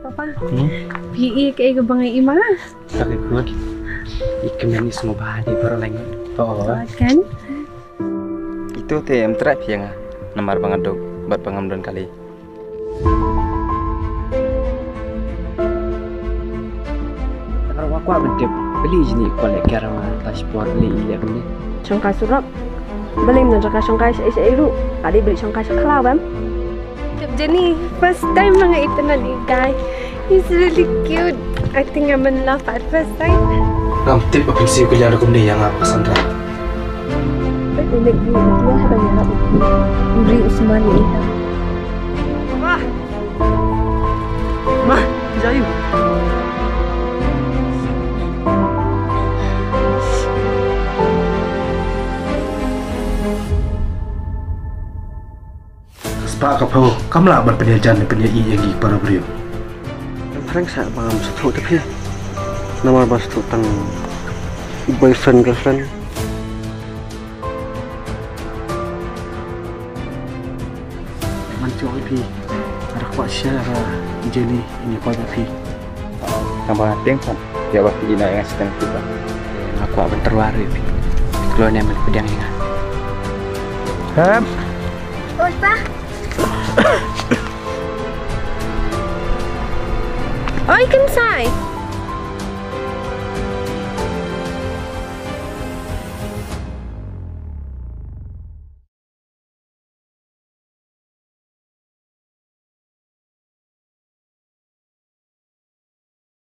Papa, PE kayak kebangai imah. Oke, good. Ikan ini semua bahan di baru lagi. Oh, Kan? Itu TM trap yang nomor pengaduk buat pengamdan kali. kalau aku abis beli jenis kolek kerang paspor beli ya kan ni. Sangkai surat. Beli menjaga sangkai saya itu. Adi beli sangkai sekolah bang. Jadi first time mga ito na ni guy. He's really cute. I think I'm in love at first sight. Kamu tip apa sih kuliah aku ni yang apa Sandra? Ini dia banyak Uri Usman ini. Mah, Jayu. Pak kapau, kamu lah berpenyajian penyaji yang gigi para beliau. Sekarang saya paham satu tapi nama bahas tentang boyfriend girlfriend. Mancu pi, ada kuat share Jenny ini kuat pi. Tambah tengkon. Ya bah ina yang asisten kita. Aku akan terwaru pi. Keluarnya mana pedang ingat. Oi pa. Oi kan sai.